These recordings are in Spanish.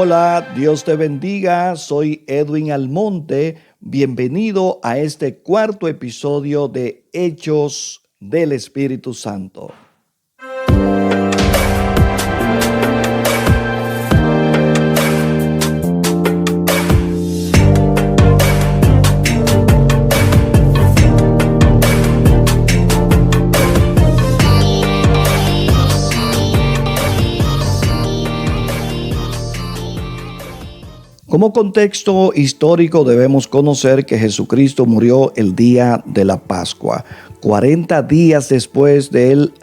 Hola, Dios te bendiga, soy Edwin Almonte, bienvenido a este cuarto episodio de Hechos del Espíritu Santo. Como contexto histórico debemos conocer que Jesucristo murió el día de la Pascua. 40 días después de él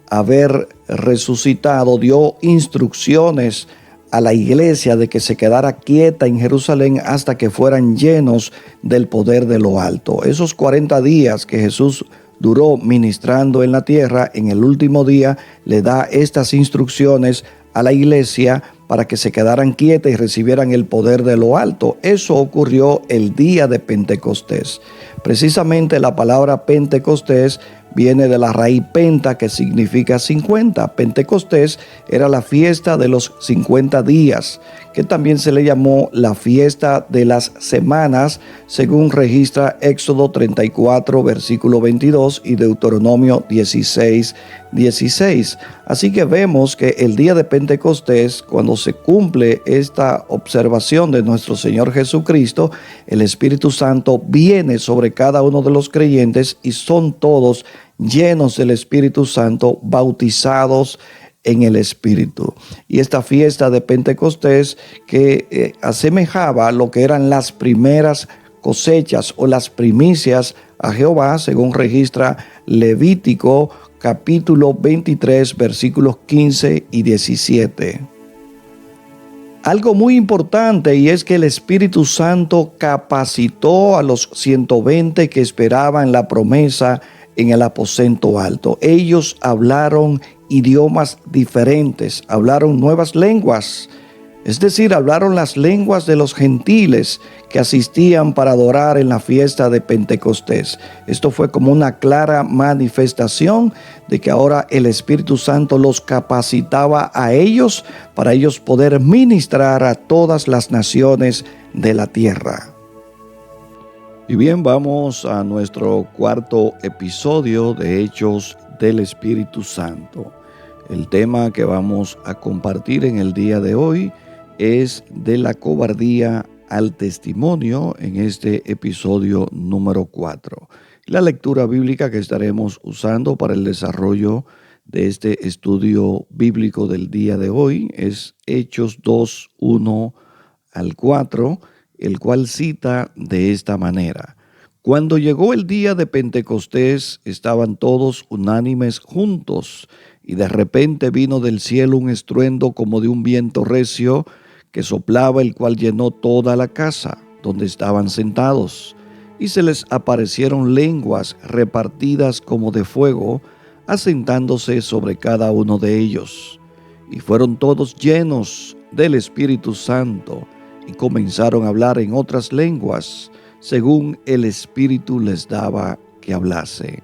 haber resucitado, dio instrucciones a la iglesia de que se quedara quieta en Jerusalén hasta que fueran llenos del poder de lo alto. Esos 40 días que Jesús duró ministrando en la tierra, en el último día le da estas instrucciones a la iglesia para que se quedaran quietas y recibieran el poder de lo alto. Eso ocurrió el día de Pentecostés. Precisamente la palabra Pentecostés viene de la raíz penta, que significa 50. Pentecostés era la fiesta de los 50 días, que también se le llamó la fiesta de las semanas, según registra Éxodo 34, versículo 22 y Deuteronomio 16, 16. Así que vemos que el día de Pentecostés, cuando se cumple esta observación de nuestro Señor Jesucristo, el Espíritu Santo viene sobre cada uno de los creyentes y son todos llenos del Espíritu Santo, bautizados en el Espíritu. Y esta fiesta de Pentecostés que asemejaba lo que eran las primeras cosechas o las primicias a Jehová, según registra Levítico capítulo 23, versículos 15 y 17. Algo muy importante, y es que el Espíritu Santo capacitó a los 120 que esperaban la promesa en el aposento alto. Ellos hablaron idiomas diferentes, hablaron nuevas lenguas, es decir, hablaron las lenguas de los gentiles que asistían para adorar en la fiesta de Pentecostés. Esto fue como una clara manifestación de que ahora el Espíritu Santo los capacitaba a ellos para ellos poder ministrar a todas las naciones de la tierra. Y bien, vamos a nuestro cuarto episodio de Hechos del Espíritu Santo. El tema que vamos a compartir en el día de hoy es de la cobardía al testimonio en este episodio número 4. La lectura bíblica que estaremos usando para el desarrollo de este estudio bíblico del día de hoy es Hechos 2, 1 al 4, el cual cita de esta manera: Cuando llegó el día de Pentecostés, estaban todos unánimes juntos, y de repente vino del cielo un estruendo como de un viento recio que soplaba, el cual llenó toda la casa donde estaban sentados. Y se les aparecieron lenguas repartidas como de fuego, asentándose sobre cada uno de ellos. Y fueron todos llenos del Espíritu Santo, y comenzaron a hablar en otras lenguas, según el Espíritu les daba que hablase.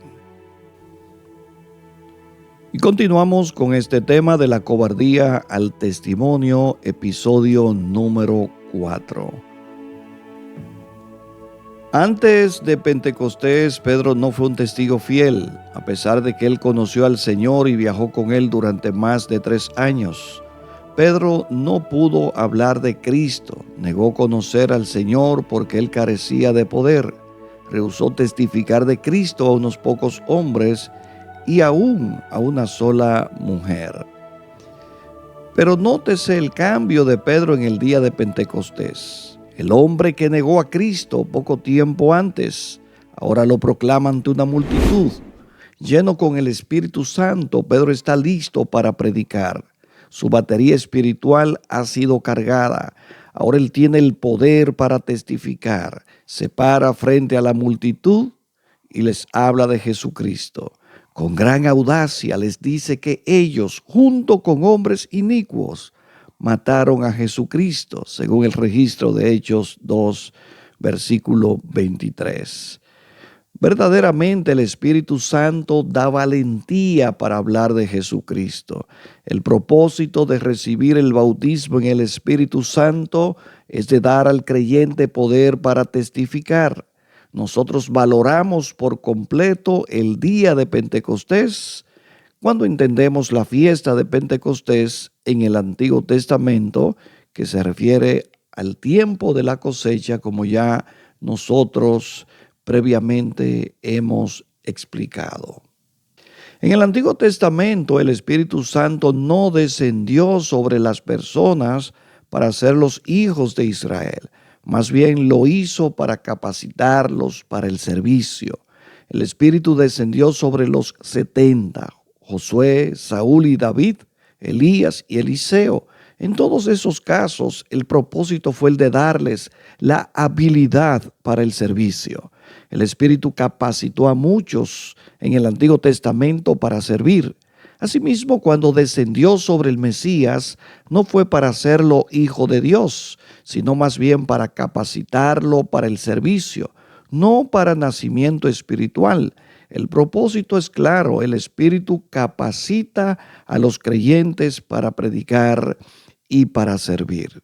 Y continuamos con este tema de la cobardía al testimonio, episodio número 4. Antes de Pentecostés, Pedro no fue un testigo fiel, a pesar de que él conoció al Señor y viajó con él durante más de 3 años. Pedro no pudo hablar de Cristo, negó conocer al Señor porque él carecía de poder, rehusó testificar de Cristo a unos pocos hombres y aún a una sola mujer. Pero nótese el cambio de Pedro en el día de Pentecostés. El hombre que negó a Cristo poco tiempo antes, ahora lo proclama ante una multitud. Lleno con el Espíritu Santo, Pedro está listo para predicar. Su batería espiritual ha sido cargada. Ahora él tiene el poder para testificar. Se para frente a la multitud y les habla de Jesucristo. Con gran audacia les dice que ellos, junto con hombres inicuos, mataron a Jesucristo, según el registro de Hechos 2, versículo 23. Verdaderamente el Espíritu Santo da valentía para hablar de Jesucristo. El propósito de recibir el bautismo en el Espíritu Santo es de dar al creyente poder para testificar. Nosotros valoramos por completo el día de Pentecostés cuando entendemos la fiesta de Pentecostés en el Antiguo Testamento, que se refiere al tiempo de la cosecha, como ya nosotros previamente hemos explicado. En el Antiguo Testamento, el Espíritu Santo no descendió sobre las personas para ser los hijos de Israel. Más bien lo hizo para capacitarlos para el servicio. El Espíritu descendió sobre los 70, Josué, Saúl y David, Elías y Eliseo. En todos esos casos, el propósito fue el de darles la habilidad para el servicio. El Espíritu capacitó a muchos en el Antiguo Testamento para servir. Asimismo, cuando descendió sobre el Mesías, no fue para hacerlo hijo de Dios, sino más bien para capacitarlo para el servicio, no para nacimiento espiritual. El propósito es claro: el Espíritu capacita a los creyentes para predicar y para servir.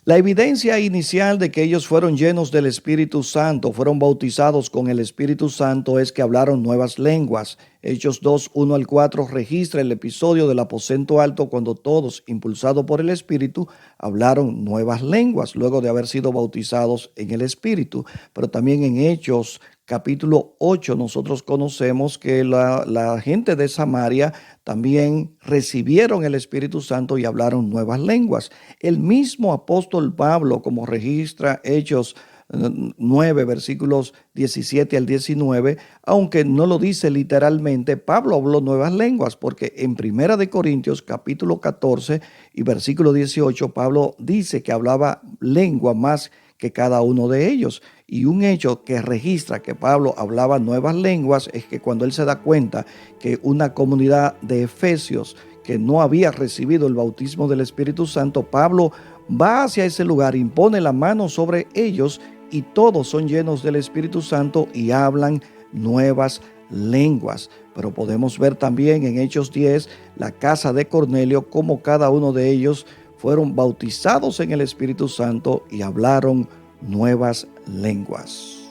La evidencia inicial de que ellos fueron llenos del Espíritu Santo, fueron bautizados con el Espíritu Santo, es que hablaron nuevas lenguas. Hechos 2, 1 al 4 registra el episodio del aposento alto cuando todos, impulsados por el Espíritu, hablaron nuevas lenguas luego de haber sido bautizados en el Espíritu. Pero también en Hechos capítulo 8 nosotros conocemos que la gente de Samaria también recibieron el Espíritu Santo y hablaron nuevas lenguas. El mismo apóstol Pablo, como registra Hechos 9, versículos 17 al 19, aunque no lo dice literalmente, Pablo habló nuevas lenguas, porque en Primera de Corintios capítulo 14 y versículo 18, Pablo dice que hablaba lengua más que cada uno de ellos. Y un hecho que registra que Pablo hablaba nuevas lenguas es que cuando él se da cuenta que una comunidad de efesios que no había recibido el bautismo del Espíritu Santo, Pablo va hacia ese lugar, impone la mano sobre ellos y todos son llenos del Espíritu Santo y hablan nuevas lenguas. Pero podemos ver también en Hechos 10 la casa de Cornelio, como cada uno de ellos fueron bautizados en el Espíritu Santo y hablaron nuevas lenguas.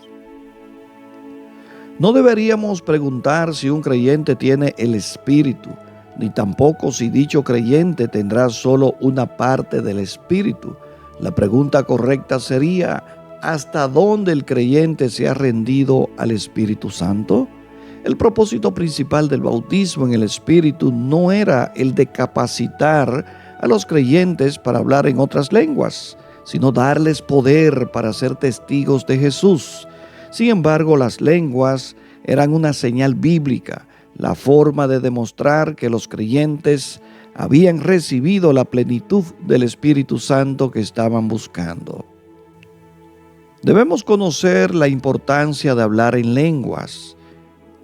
No deberíamos preguntar si un creyente tiene el Espíritu, ni tampoco si dicho creyente tendrá solo una parte del Espíritu. La pregunta correcta sería: ¿hasta dónde el creyente se ha rendido al Espíritu Santo? El propósito principal del bautismo en el Espíritu no era el de capacitar a los creyentes para hablar en otras lenguas, sino darles poder para ser testigos de Jesús. Sin embargo, las lenguas eran una señal bíblica, la forma de demostrar que los creyentes habían recibido la plenitud del Espíritu Santo que estaban buscando. Debemos conocer la importancia de hablar en lenguas.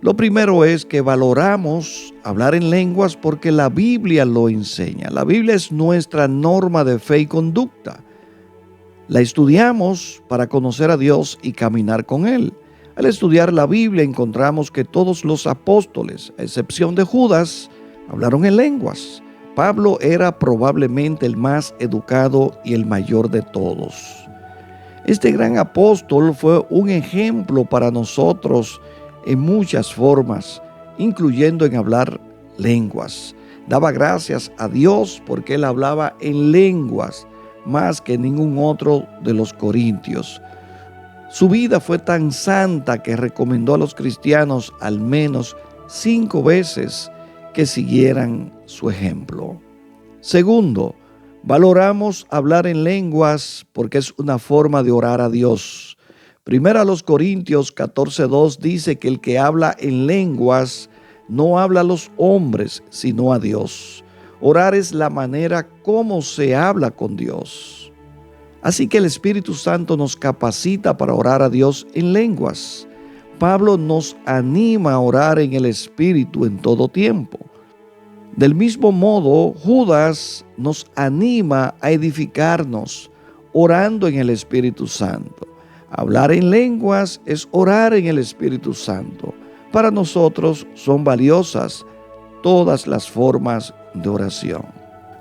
Lo primero es que valoramos hablar en lenguas porque la Biblia lo enseña. La Biblia es nuestra norma de fe y conducta. La estudiamos para conocer a Dios y caminar con Él. Al estudiar la Biblia encontramos que todos los apóstoles, a excepción de Judas, hablaron en lenguas. Pablo era probablemente el más educado y el mayor de todos. Este gran apóstol fue un ejemplo para nosotros en muchas formas, incluyendo en hablar lenguas. Daba gracias a Dios porque él hablaba en lenguas más que ningún otro de los corintios. Su vida fue tan santa que recomendó a los cristianos al menos 5 veces que siguieran su ejemplo. Segundo, valoramos hablar en lenguas porque es una forma de orar a Dios. Primera a los Corintios 14:2 dice que el que habla en lenguas no habla a los hombres, sino a Dios. Orar es la manera como se habla con Dios. Así que el Espíritu Santo nos capacita para orar a Dios en lenguas. Pablo nos anima a orar en el Espíritu en todo tiempo. Del mismo modo, Judas nos anima a edificarnos orando en el Espíritu Santo. Hablar en lenguas es orar en el Espíritu Santo. Para nosotros son valiosas todas las formas de oración.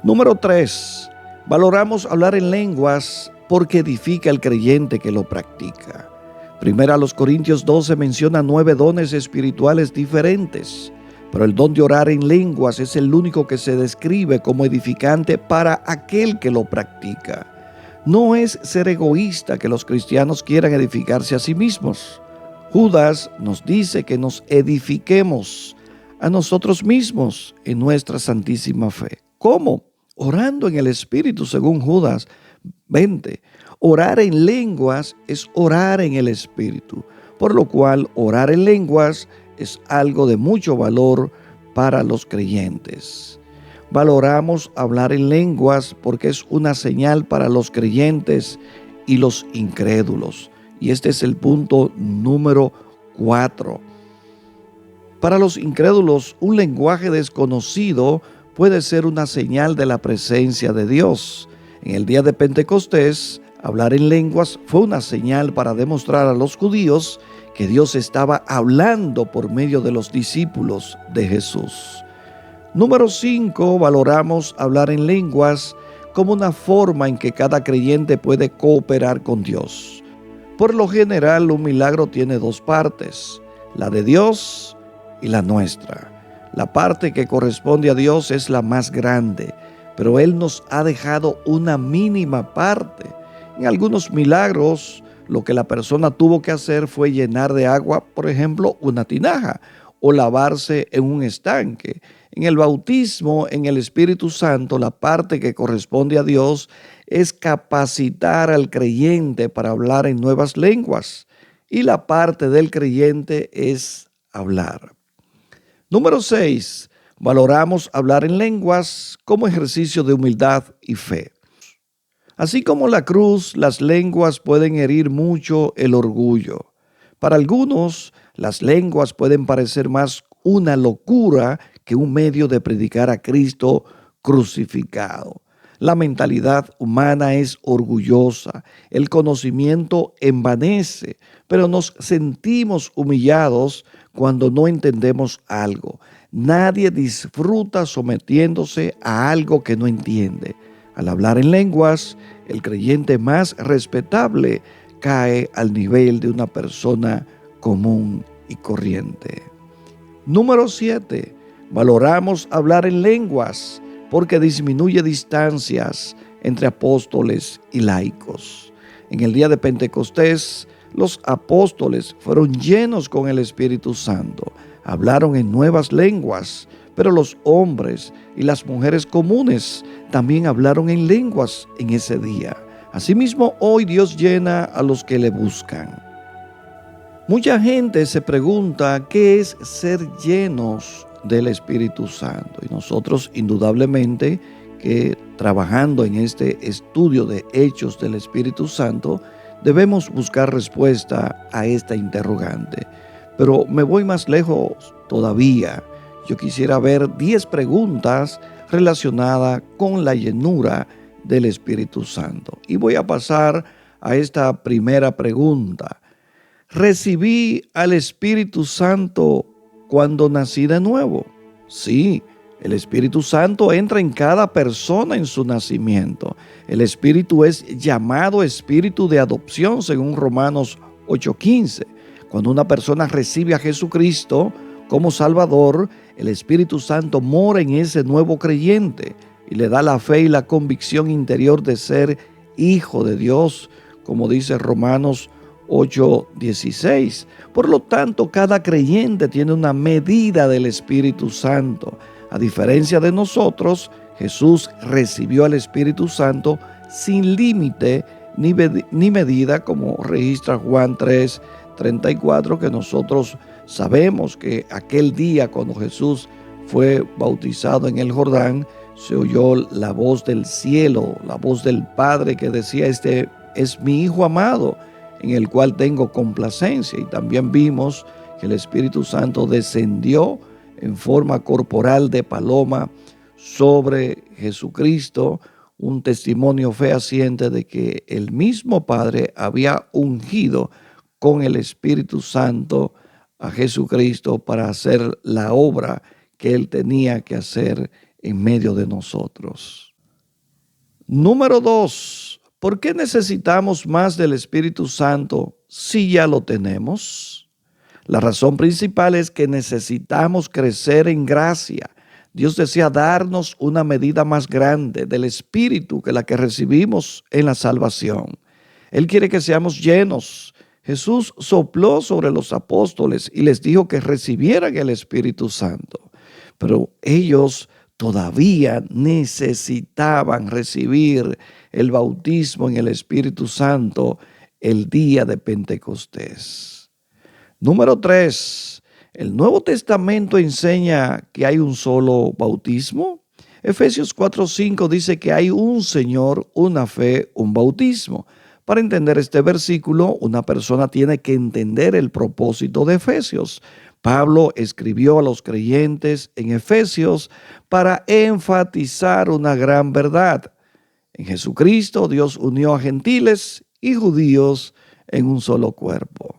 Número 3. Valoramos hablar en lenguas porque edifica al creyente que lo practica. Primera a los Corintios 12 menciona 9 dones espirituales diferentes, pero el don de orar en lenguas es el único que se describe como edificante para aquel que lo practica. No es ser egoísta que los cristianos quieran edificarse a sí mismos. Judas nos dice que nos edifiquemos a nosotros mismos en nuestra santísima fe. ¿Cómo? Orando en el Espíritu, según Judas 20. Orar en lenguas es orar en el Espíritu, por lo cual orar en lenguas es algo de mucho valor para los creyentes. Valoramos hablar en lenguas porque es una señal para los creyentes y los incrédulos. Y este es el punto número 4. Para los incrédulos, un lenguaje desconocido puede ser una señal de la presencia de Dios. En el día de Pentecostés, hablar en lenguas fue una señal para demostrar a los judíos que Dios estaba hablando por medio de los discípulos de Jesús. Número 5. Valoramos hablar en lenguas como una forma en que cada creyente puede cooperar con Dios. Por lo general, un milagro tiene 2 partes, la de Dios y la nuestra. La parte que corresponde a Dios es la más grande, pero Él nos ha dejado una mínima parte. En algunos milagros, lo que la persona tuvo que hacer fue llenar de agua, por ejemplo, una tinaja o lavarse en un estanque. En el bautismo, en el Espíritu Santo, la parte que corresponde a Dios es capacitar al creyente para hablar en nuevas lenguas, y la parte del creyente es hablar. Número 6. Valoramos hablar en lenguas como ejercicio de humildad y fe. Así como la cruz, las lenguas pueden herir mucho el orgullo. Para algunos, las lenguas pueden parecer más una locura que un medio de predicar a Cristo crucificado. La mentalidad humana es orgullosa, el conocimiento envanece, pero nos sentimos humillados cuando no entendemos algo. Nadie disfruta sometiéndose a algo que no entiende. Al hablar en lenguas, el creyente más respetable cae al nivel de una persona común y corriente. Número 7. Valoramos hablar en lenguas porque disminuye distancias entre apóstoles y laicos. En el día de Pentecostés, los apóstoles fueron llenos con el Espíritu Santo. Hablaron en nuevas lenguas, pero los hombres y las mujeres comunes también hablaron en lenguas en ese día. Asimismo, hoy Dios llena a los que le buscan. Mucha gente se pregunta qué es ser llenos del Espíritu Santo. Y nosotros, indudablemente, que trabajando en este estudio de hechos del Espíritu Santo, debemos buscar respuesta a esta interrogante. Pero me voy más lejos todavía. Yo quisiera ver 10 preguntas relacionadas con la llenura del Espíritu Santo. Y voy a pasar a esta primera pregunta. ¿Recibí al Espíritu Santo cuando nací de nuevo? Sí, el Espíritu Santo entra en cada persona en su nacimiento. El Espíritu es llamado Espíritu de adopción según Romanos 8:15. Cuando una persona recibe a Jesucristo como Salvador, el Espíritu Santo mora en ese nuevo creyente y le da la fe y la convicción interior de ser hijo de Dios, como dice Romanos 8:16. Por lo tanto, cada creyente tiene una medida del Espíritu Santo. A diferencia de nosotros, Jesús recibió al Espíritu Santo sin límite ni medida, como registra Juan 3:34, que nosotros sabemos que aquel día cuando Jesús fue bautizado en el Jordán, se oyó la voz del cielo, la voz del Padre que decía: este es mi Hijo amado, en el cual tengo complacencia. Y también vimos que el Espíritu Santo descendió en forma corporal de paloma sobre Jesucristo un testimonio fehaciente de que el mismo Padre había ungido con el Espíritu Santo a Jesucristo para hacer la obra que Él tenía que hacer en medio de nosotros. Número 2. ¿Por qué necesitamos más del Espíritu Santo si ya lo tenemos? La razón principal es que necesitamos crecer en gracia. Dios desea darnos una medida más grande del Espíritu que la que recibimos en la salvación. Él quiere que seamos llenos. Jesús sopló sobre los apóstoles y les dijo que recibieran el Espíritu Santo. Pero ellos todavía necesitaban recibir el bautismo en el Espíritu Santo el día de Pentecostés. Número 3. ¿El Nuevo Testamento enseña que hay un solo bautismo? Efesios 4:5 dice que hay un Señor, una fe, un bautismo. Para entender este versículo, una persona tiene que entender el propósito de Efesios. Pablo escribió a los creyentes en Efesios para enfatizar una gran verdad. En Jesucristo, Dios unió a gentiles y judíos en un solo cuerpo.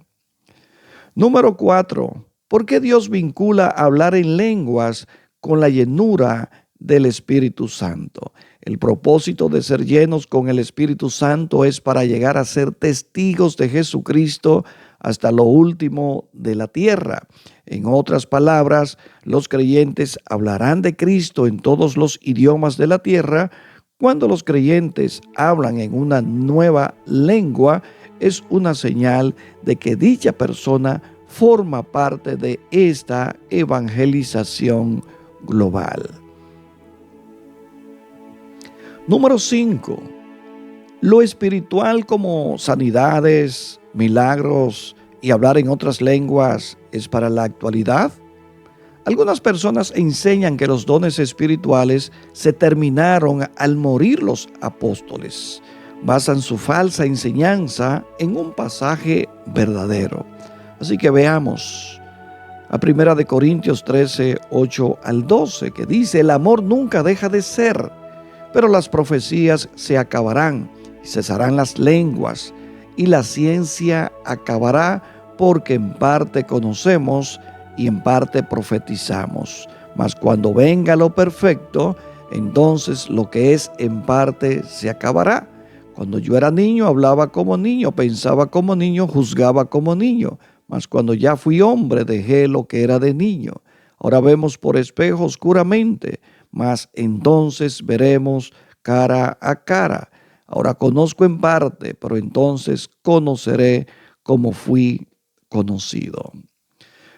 Número 4. ¿Por qué Dios vincula hablar en lenguas con la llenura del Espíritu Santo? El propósito de ser llenos con el Espíritu Santo es para llegar a ser testigos de Jesucristo hasta lo último de la tierra. En otras palabras, los creyentes hablarán de Cristo en todos los idiomas de la tierra. Cuando los creyentes hablan en una nueva lengua, es una señal de que dicha persona forma parte de esta evangelización global. Número 5. Lo espiritual como sanidades, milagros y hablar en otras lenguas es para la actualidad. Algunas personas enseñan que los dones espirituales se terminaron al morir los apóstoles. Basan su falsa enseñanza en un pasaje verdadero. Así que veamos a 1 Corintios 13, 8 al 12, que dice: el amor nunca deja de ser, pero las profecías se acabarán y cesarán las lenguas, y la ciencia acabará, porque en parte conocemos y en parte profetizamos. Mas cuando venga lo perfecto, entonces lo que es en parte se acabará. Cuando yo era niño, hablaba como niño, pensaba como niño, juzgaba como niño. Mas cuando ya fui hombre, dejé lo que era de niño. Ahora vemos por espejo oscuramente, mas entonces veremos cara a cara. Ahora conozco en parte, pero entonces conoceré como fui conocido.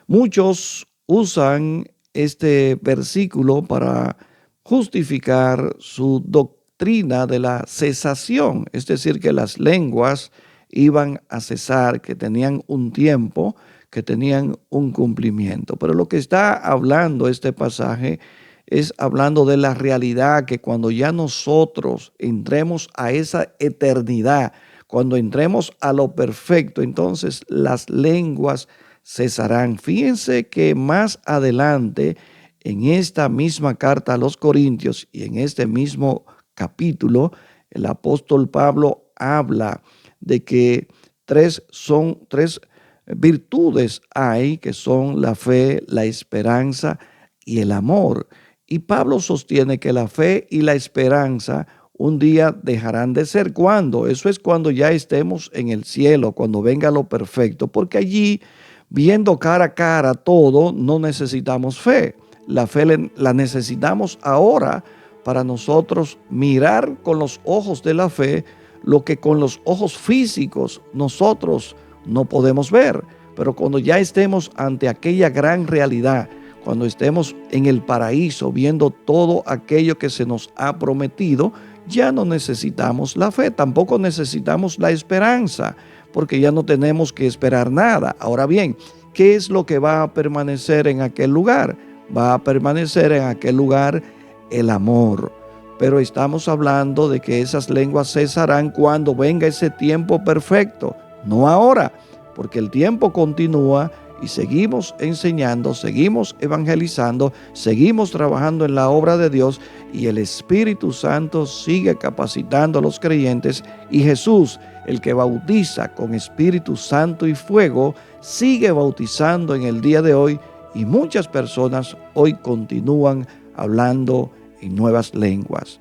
Muchos usan este versículo para justificar su doctrina de la cesación, es decir, que las lenguas iban a cesar, que tenían un tiempo, que tenían un cumplimiento. Pero lo que está hablando este pasaje es hablando de la realidad que cuando ya nosotros entremos a esa eternidad, cuando entremos a lo perfecto, entonces las lenguas cesarán. Fíjense que más adelante en esta misma carta a los Corintios y en este mismo capítulo, el apóstol Pablo habla de que tres virtudes hay, que son la fe, la esperanza y el amor. Y Pablo sostiene que la fe y la esperanza un día dejarán de ser. ¿Cuándo? Eso es cuando ya estemos en el cielo, cuando venga lo perfecto, porque allí, viendo cara a cara todo, no necesitamos fe. La fe la necesitamos ahora para nosotros mirar con los ojos de la fe lo que con los ojos físicos nosotros no podemos ver. Pero cuando ya estemos ante aquella gran realidad, cuando estemos en el paraíso viendo todo aquello que se nos ha prometido, ya no necesitamos la fe, tampoco necesitamos la esperanza, porque ya no tenemos que esperar nada. Ahora bien, ¿qué es lo que va a permanecer en aquel lugar? Va a permanecer en aquel lugar el amor. Pero estamos hablando de que esas lenguas cesarán cuando venga ese tiempo perfecto, no ahora, porque el tiempo continúa y seguimos enseñando, seguimos evangelizando, seguimos trabajando en la obra de Dios y el Espíritu Santo sigue capacitando a los creyentes y Jesús, el que bautiza con Espíritu Santo y fuego, sigue bautizando en el día de hoy y muchas personas hoy continúan hablando en nuevas lenguas.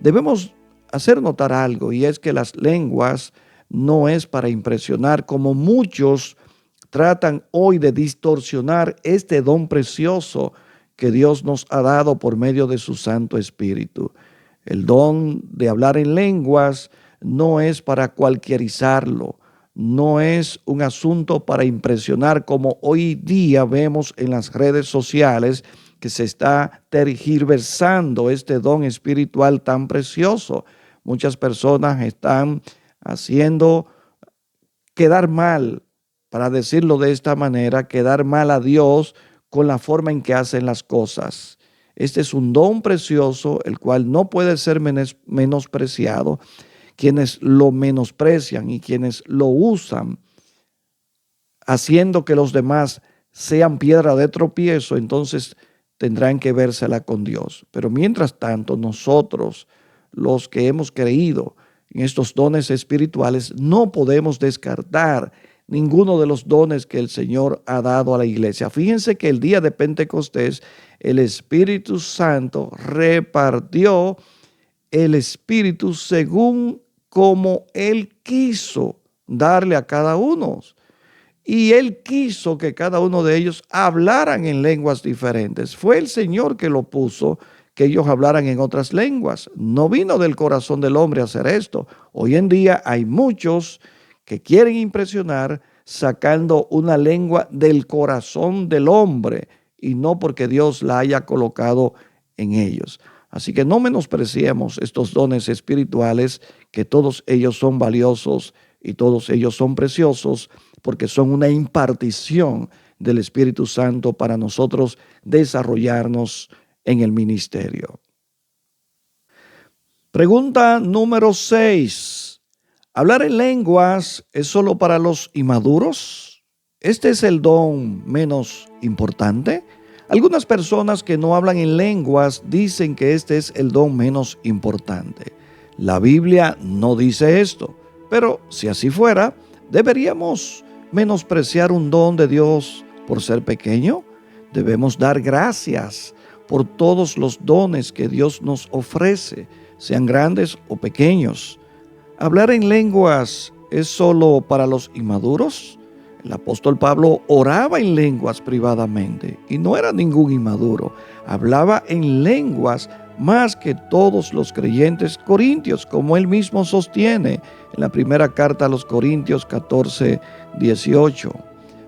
Debemos hacer notar algo y es que las lenguas no es para impresionar como muchos tratan hoy de distorsionar este don precioso que Dios nos ha dado por medio de su Santo Espíritu. El don de hablar en lenguas no es para cualquierizarlo, no es un asunto para impresionar como hoy día vemos en las redes sociales que se está tergiversando este don espiritual tan precioso. Muchas personas están haciendo quedar mal, para decirlo de esta manera, quedar mal a Dios con la forma en que hacen las cosas. Este es un don precioso, el cual no puede ser menospreciado. Quienes lo menosprecian y quienes lo usan, haciendo que los demás sean piedra de tropiezo, entonces tendrán que vérsela con Dios. Pero mientras tanto, nosotros, los que hemos creído en estos dones espirituales, no podemos descartar ninguno de los dones que el Señor ha dado a la iglesia. Fíjense que el día de Pentecostés, el Espíritu Santo repartió el Espíritu según como Él quiso darle a cada uno. Y Él quiso que cada uno de ellos hablaran en lenguas diferentes. Fue el Señor que lo puso, que ellos hablaran en otras lenguas. No vino del corazón del hombre a hacer esto. Hoy en día hay muchos que quieren impresionar sacando una lengua del corazón del hombre y no porque Dios la haya colocado en ellos. Así que no menospreciemos estos dones espirituales, que todos ellos son valiosos y todos ellos son preciosos, porque son una impartición del Espíritu Santo para nosotros desarrollarnos en el ministerio. Pregunta número 6. ¿Hablar en lenguas es solo para los inmaduros? ¿Este es el don menos importante? Algunas personas que no hablan en lenguas dicen que este es el don menos importante. La Biblia no dice esto, pero si así fuera, ¿deberíamos menospreciar un don de Dios por ser pequeño? Debemos dar gracias por todos los dones que Dios nos ofrece, sean grandes o pequeños. ¿Hablar en lenguas es solo para los inmaduros? El apóstol Pablo oraba en lenguas privadamente y no era ningún inmaduro. Hablaba en lenguas más que todos los creyentes corintios, como él mismo sostiene en la primera carta a los Corintios 14:18.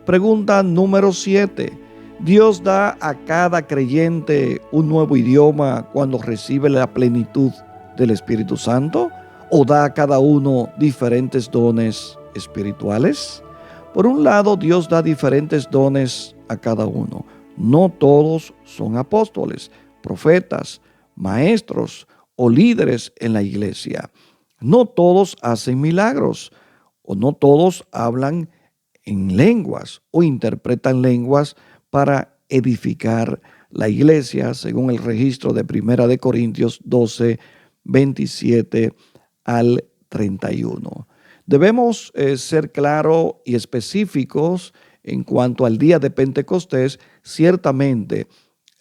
Pregunta número 7. ¿Dios da a cada creyente un nuevo idioma cuando recibe la plenitud del Espíritu Santo? ¿O da a cada uno diferentes dones espirituales? Por un lado, Dios da diferentes dones a cada uno. No todos son apóstoles, profetas, maestros o líderes en la iglesia. No todos hacen milagros o no todos hablan en lenguas o interpretan lenguas para edificar la iglesia, según el registro de Primera de Corintios 12, 27 al 31. Debemos ser claros y específicos en cuanto al día de Pentecostés. Ciertamente,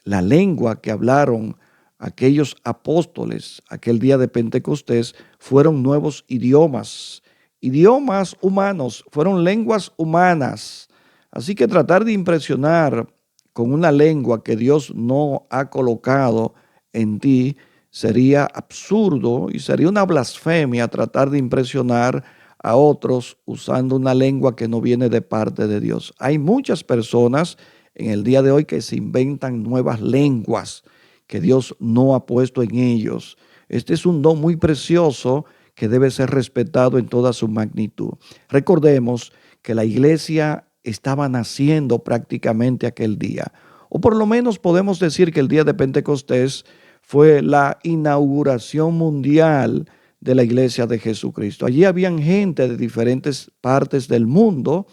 la lengua que hablaron aquellos apóstoles aquel día de Pentecostés fueron nuevos idiomas, idiomas humanos, fueron lenguas humanas. Así que tratar de impresionar con una lengua que Dios no ha colocado en ti sería absurdo y sería una blasfemia tratar de impresionar a otros usando una lengua que no viene de parte de Dios. Hay muchas personas en el día de hoy que se inventan nuevas lenguas que Dios no ha puesto en ellos. Este es un don muy precioso que debe ser respetado en toda su magnitud. Recordemos que la iglesia estaba naciendo prácticamente aquel día, o por lo menos podemos decir que el día de Pentecostés fue la inauguración mundial de la iglesia de Jesucristo. Allí habían gente de diferentes partes del mundo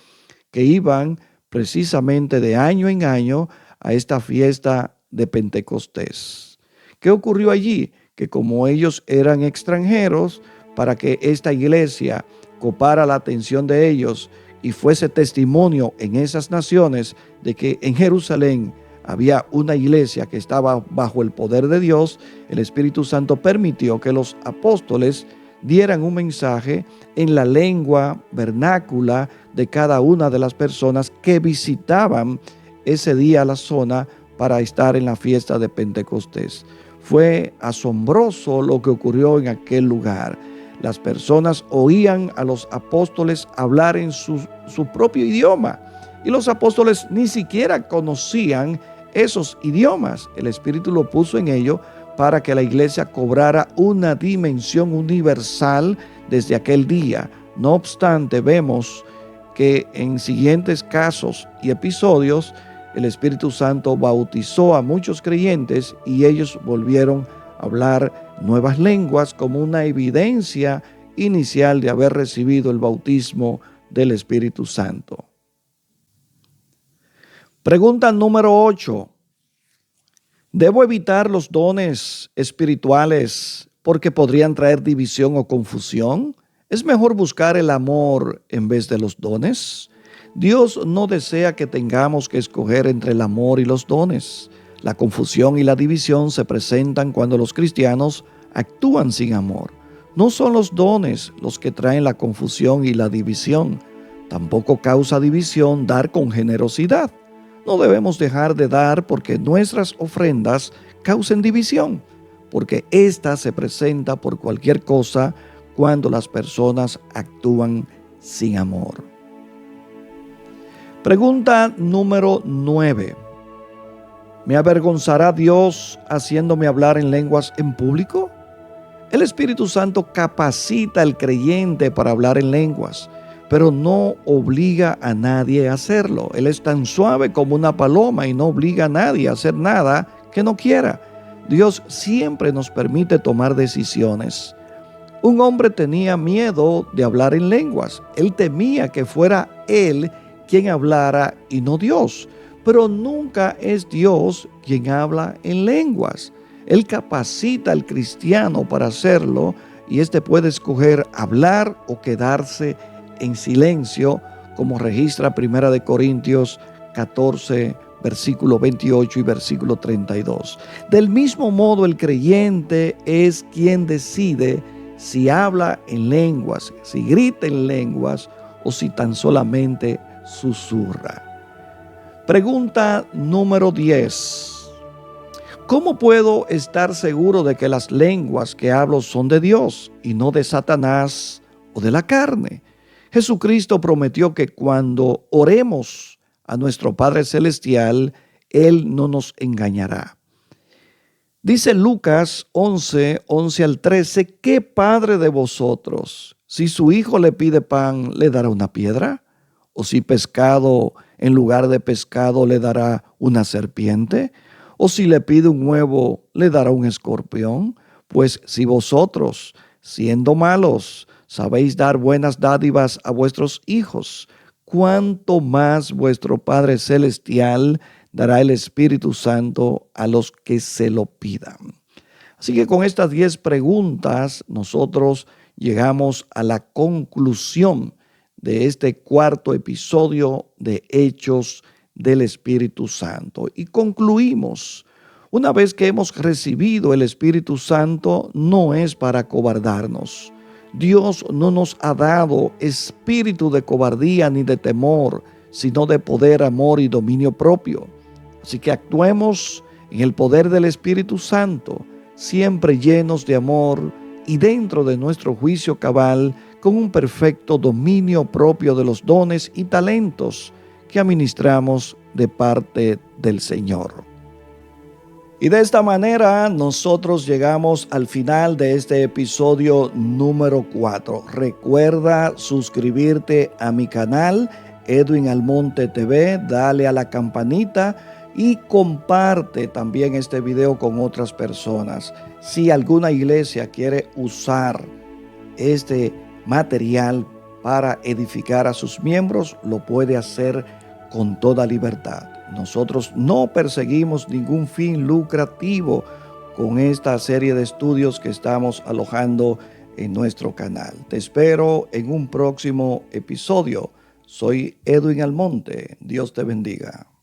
que iban precisamente de año en año a esta fiesta de Pentecostés. ¿Qué ocurrió allí? Que como ellos eran extranjeros, para que esta iglesia copara la atención de ellos y fuese testimonio en esas naciones de que en Jerusalén había una iglesia que estaba bajo el poder de Dios, el Espíritu Santo permitió que los apóstoles dieran un mensaje en la lengua vernácula de cada una de las personas que visitaban ese día la zona para estar en la fiesta de Pentecostés. Fue asombroso lo que ocurrió en aquel lugar. Las personas oían a los apóstoles hablar en su propio idioma y los apóstoles ni siquiera conocían esos idiomas. El Espíritu lo puso en ellos para que la iglesia cobrara una dimensión universal desde aquel día. No obstante, vemos que en siguientes casos y episodios, el Espíritu Santo bautizó a muchos creyentes y ellos volvieron a hablar nuevas lenguas como una evidencia inicial de haber recibido el bautismo del Espíritu Santo. Pregunta número 8. ¿Debo evitar los dones espirituales porque podrían traer división o confusión? ¿Es mejor buscar el amor en vez de los dones? Dios no desea que tengamos que escoger entre el amor y los dones. La confusión y la división se presentan cuando los cristianos actúan sin amor. No son los dones los que traen la confusión y la división. Tampoco causa división dar con generosidad. No debemos dejar de dar porque nuestras ofrendas causen división, porque ésta se presenta por cualquier cosa cuando las personas actúan sin amor. Pregunta número 9. ¿Me avergonzará Dios haciéndome hablar en lenguas en público? El Espíritu Santo capacita al creyente para hablar en lenguas, pero no obliga a nadie a hacerlo. Él es tan suave como una paloma y no obliga a nadie a hacer nada que no quiera. Dios siempre nos permite tomar decisiones. Un hombre tenía miedo de hablar en lenguas. Él temía que fuera él quien hablara y no Dios. Pero nunca es Dios quien habla en lenguas. Él capacita al cristiano para hacerlo y éste puede escoger hablar o quedarse en silencio, como registra 1 Corintios 14, versículo 28 y versículo 32. Del mismo modo, el creyente es quien decide si habla en lenguas, si grita en lenguas o si tan solamente susurra. Pregunta número 10. ¿Cómo puedo estar seguro de que las lenguas que hablo son de Dios y no de Satanás o de la carne? Jesucristo prometió que cuando oremos a nuestro Padre Celestial, Él no nos engañará. Dice Lucas 11, 11 al 13, ¿qué padre de vosotros, si su hijo le pide pan, le dará una piedra? ¿O si pescado, en lugar de pescado, le dará una serpiente? ¿O si le pide un huevo, le dará un escorpión? Pues si vosotros, siendo malos, sabéis dar buenas dádivas a vuestros hijos, ¿cuánto más vuestro Padre Celestial dará el Espíritu Santo a los que se lo pidan? Así que con estas 10 preguntas nosotros llegamos a la conclusión de este cuarto episodio de Hechos del Espíritu Santo. Y concluimos, una vez que hemos recibido el Espíritu Santo, no es para acobardarnos. Dios no nos ha dado espíritu de cobardía ni de temor, sino de poder, amor y dominio propio. Así que actuemos en el poder del Espíritu Santo, siempre llenos de amor y dentro de nuestro juicio cabal, con un perfecto dominio propio de los dones y talentos que administramos de parte del Señor. Y de esta manera nosotros llegamos al final de este episodio número 4. Recuerda suscribirte a mi canal Edwin Almonte TV, dale a la campanita y comparte también este video con otras personas. Si alguna iglesia quiere usar este material para edificar a sus miembros, lo puede hacer con toda libertad. Nosotros no perseguimos ningún fin lucrativo con esta serie de estudios que estamos alojando en nuestro canal. Te espero en un próximo episodio. Soy Edwin Almonte. Dios te bendiga.